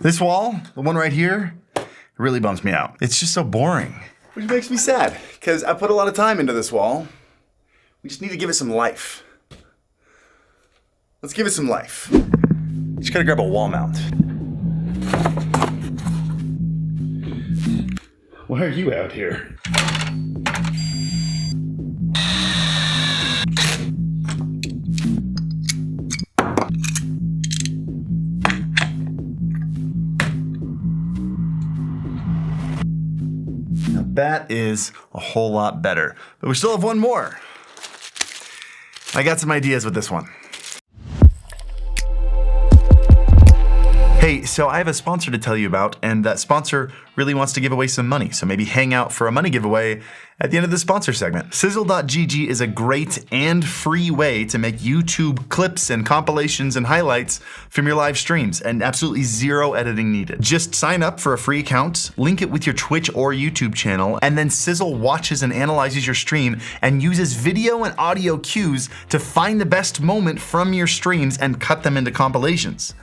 This wall, the one right here, it really bums me out. It's just so boring. Which makes me sad, because I put a lot of time into this wall. We just need to give it some life. Let's give it some life. Just gotta grab a wall mount. Why are you out here? Now that is a whole lot better, but we still have one more. I got some ideas with this one. Hey, so I have a sponsor to tell you about, and that sponsor really wants to give away some money, so maybe hang out for a money giveaway at the end of the sponsor segment. Sizzle.gg is a great and free way to make YouTube clips and compilations and highlights from your live streams, and absolutely zero editing needed. Just sign up for a free account, link it with your Twitch or YouTube channel, and then Sizzle watches and analyzes your stream and uses video and audio cues to find the best moment from your streams and cut them into compilations.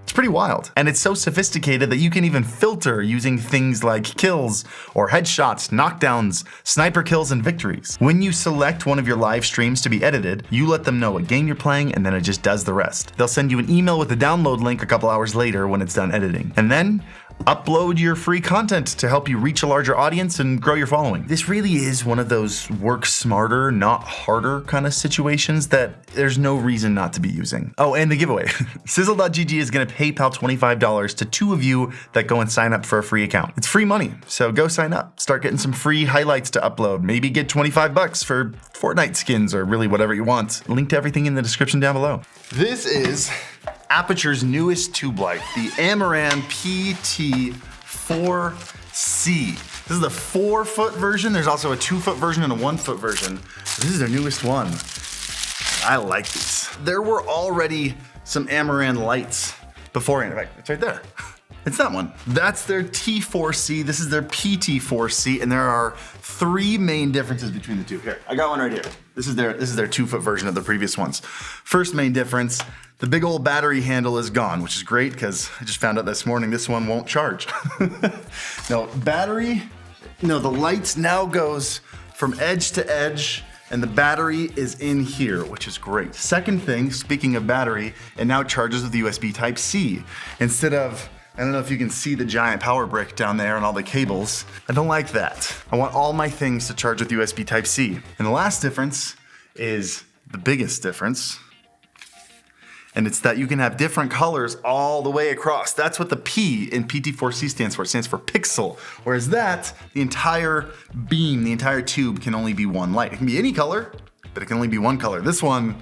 It's pretty wild. And it's so sophisticated that you can even filter using things like kills or headshots, knockdowns, sniper kills, and victories. When you select one of your live streams to be edited, you let them know what game you're playing, and then it just does the rest. They'll send you an email with the download link a couple hours later when it's done editing. And then upload your free content to help you reach a larger audience and grow your following. This really is one of those work smarter, not harder kind of situations that there's no reason not to be using. Oh, and the giveaway. Sizzle.gg is gonna PayPal $25 to 2 of you that go and sign up for a free account. It's free money, so go sign up. Start getting some free highlights to upload. Maybe get 25 bucks for Fortnite skins or really whatever you want. Link to everything in the description down below. This is Aputure's newest tube light, the Amaran PT4C. This is the 4-foot version. There's also a 2-foot version and a 1-foot version. This is their newest one. I like these. There were already some Amaran lights beforehand. In fact, it's right there. It's that one. That's their T4C. This is their PT4C, and there are 3 main differences between the two. Here, I got one right here. This is their 2-foot version of the previous ones. First main difference, the big old battery handle is gone, which is great because I just found out this morning this one won't charge. No, the lights now goes from edge to edge, and the battery is in here, which is great. Second thing, speaking of battery, it now charges with USB Type-C instead of, I don't know if you can see the giant power brick down there and all the cables. I don't like that. I want all my things to charge with USB Type-C. And the last difference is the biggest difference, and it's that you can have different colors all the way across. That's what the P in PT4C stands for. It stands for pixel. Whereas that, the entire beam, the entire tube can only be one light. It can be any color, but it can only be one color. This one,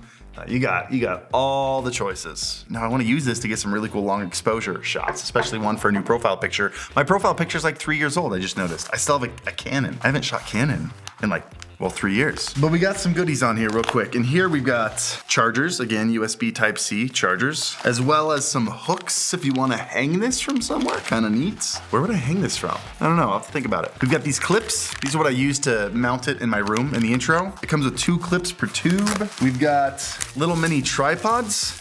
you got all the choices. Now I want to use this to get some really cool long exposure shots, especially one for a new profile picture. My profile picture is like 3 years old, I just noticed. I still have a Canon. I haven't shot Canon in like, well, 3 years. But we got some goodies on here real quick. And here we've got chargers, again, USB Type-C chargers, as well as some hooks if you want to hang this from somewhere, kind of neat. Where would I hang this from? I don't know, I'll have to think about it. We've got these clips. These are what I use to mount it in my room in the intro. It comes with 2 clips per tube. We've got little mini tripods.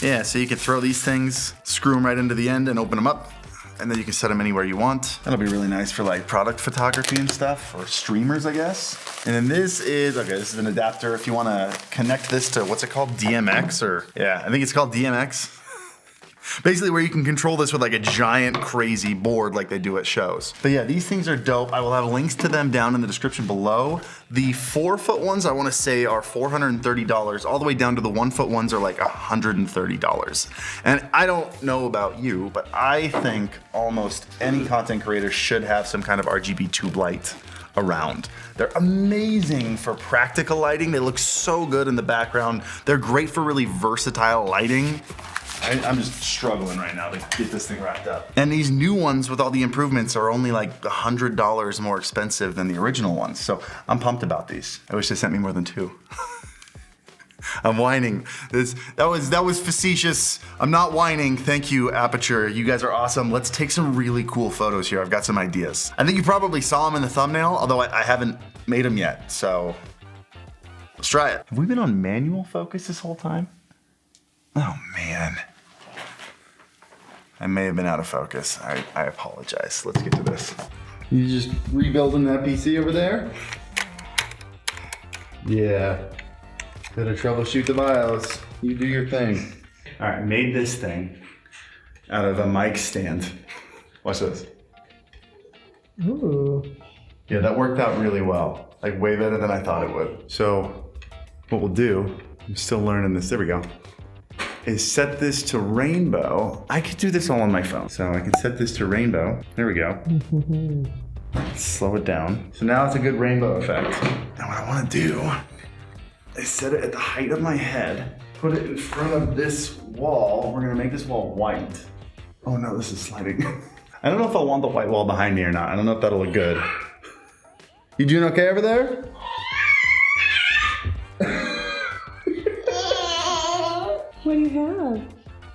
Yeah, so you can throw these things, screw them right into the end and open them up. And then you can set them anywhere you want. That'll be really nice for like product photography and stuff, or streamers, I guess. And then this is an adapter if you want to connect this to, what's it called? DMX, or yeah, I think it's called DMX. Basically where you can control this with like a giant crazy board like they do at shows. But yeah, these things are dope. I will have links to them down in the description below. The 4-foot ones I want to say are $430, all the way down to the 1-foot ones are like $130. And I don't know about you, but I think almost any content creator should have some kind of RGB tube light around. They're amazing for practical lighting. They look so good in the background. They're great for really versatile lighting. I'm just struggling right now to get this thing wrapped up. And these new ones with all the improvements are only like $100 more expensive than the original ones. So I'm pumped about these. I wish they sent me more than 2. I'm whining. That was facetious. I'm not whining. Thank you, Aputure. You guys are awesome. Let's take some really cool photos here. I've got some ideas. I think you probably saw them in the thumbnail, although I haven't made them yet. So let's try it. Have we been on manual focus this whole time? Oh man. I may have been out of focus. I apologize. Let's get to this. You just rebuilding that PC over there? Yeah. Gotta troubleshoot the BIOS. You do your thing. All right, made this thing out of a mic stand. Watch this. Ooh. Yeah, that worked out really well. Like way better than I thought it would. So what we'll do, I'm still learning this, there we go, is set this to rainbow. I could do this all on my phone. So I can set this to rainbow. There we go. Slow it down. So now it's a good rainbow effect. Now what I wanna do is set it at the height of my head, put it in front of this wall. We're gonna make this wall white. Oh no, this is sliding. I don't know if I want the white wall behind me or not. I don't know if that'll look good. You doing okay over there? What do you have?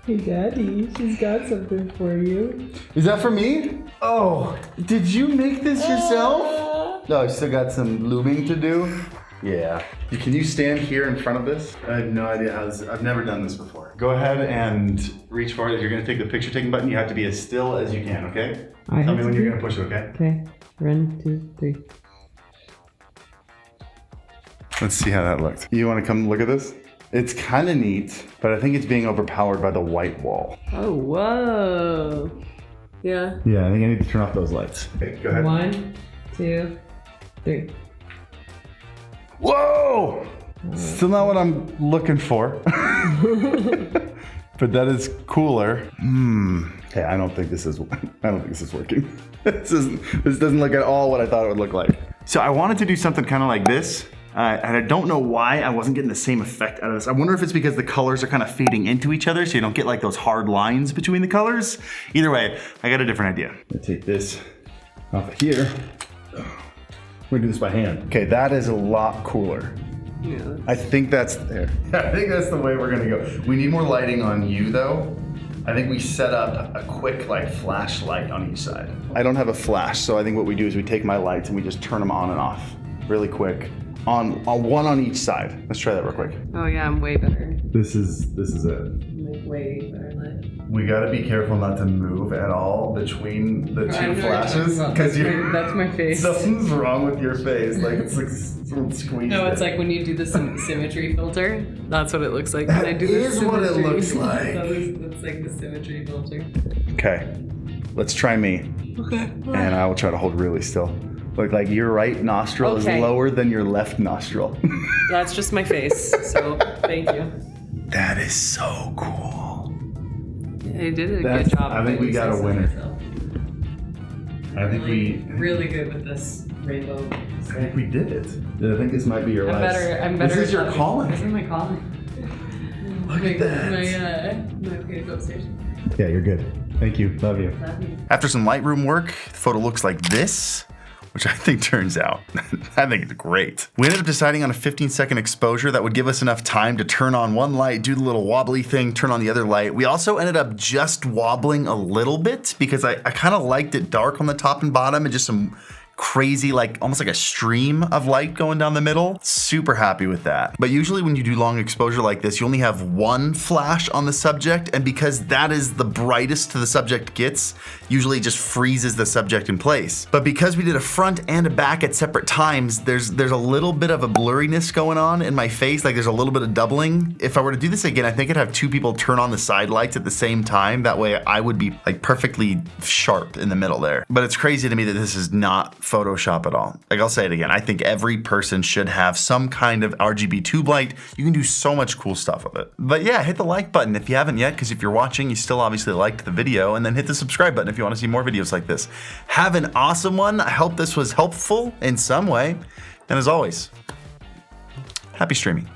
Hey, Daddy, she's got something for you. Is that for me? Oh, did you make this yourself? No, I still got some lubing to do. Yeah. Can you stand here in front of this? I have no idea how this, I've never done this before. Go ahead and reach for it. You're gonna take the picture taking button. You have to be as still as you can, okay? Tell me when you're gonna push it, okay? Okay, 1, 2, 3. Let's see how that looked. You wanna come look at this? It's kinda neat, but I think it's being overpowered by the white wall. Oh, whoa. Yeah. Yeah, I think I need to turn off those lights. Okay, go ahead. 1, 2, 3. Whoa! Still not what I'm looking for. But that is cooler. Okay, I don't think this is working. This doesn't look at all what I thought it would look like. So I wanted to do something kind of like this. And I don't know why I wasn't getting the same effect out of this. I wonder if it's because the colors are kind of fading into each other so you don't get like those hard lines between the colors. Either way, I got a different idea. I'm gonna take this off of here. We're gonna do this by hand. Okay, that is a lot cooler. Yeah. I think that's there. I think that's the way we're gonna go. We need more lighting on you though. I think we set up a quick like flashlight on each side. I don't have a flash, so I think what we do is we take my lights and we just turn them on and off really quick. On one on each side. Let's try that real quick. Oh yeah, I'm way better. This is it. I'm like way better lit. We gotta be careful not to move at all between the two flashes. Because that's my face. Something's wrong with your face. Like it's like someone squeezed No, it's it. like when you do the symmetry filter. That's what it looks like when I do That this. is what it looks like. That's like the symmetry filter. Okay, let's try me. Okay. And I will try to hold really still. Look, like your right nostril is lower than your left nostril. That's just my face, so thank you. That is so cool. Yeah, you did a good job. I think we got a winner. I think we really good with this rainbow. I think we did it. I think this might be your life. I'm better. This is your calling. This is my calling. Look at that. My okay to go upstairs. Yeah, you're good. Thank you. Love you. Love you. After some Lightroom work, the photo looks like this, which I think turns out, I think it's great. We ended up deciding on a 15-second exposure that would give us enough time to turn on one light, do the little wobbly thing, turn on the other light. We also ended up just wobbling a little bit because I kind of liked it dark on the top and bottom and just some crazy, like almost like a stream of light going down the middle. Super happy with that. But usually when you do long exposure like this, you only have one flash on the subject, and because that is the brightest the subject gets, usually it just freezes the subject in place. But because we did a front and a back at separate times, there's a little bit of a blurriness going on in my face, like there's a little bit of doubling. If I were to do this again, I think I'd have two people turn on the side lights at the same time. That way I would be like perfectly sharp in the middle there. But it's crazy to me that this is not Photoshop at all. Like I'll say it again, I think every person should have some kind of RGB tube light. You can do so much cool stuff with it. But yeah, hit the like button if you haven't yet, because if you're watching, you still obviously liked the video, and then hit the subscribe button if you want to see more videos like this. Have an awesome one. I hope this was helpful in some way. And as always, happy streaming.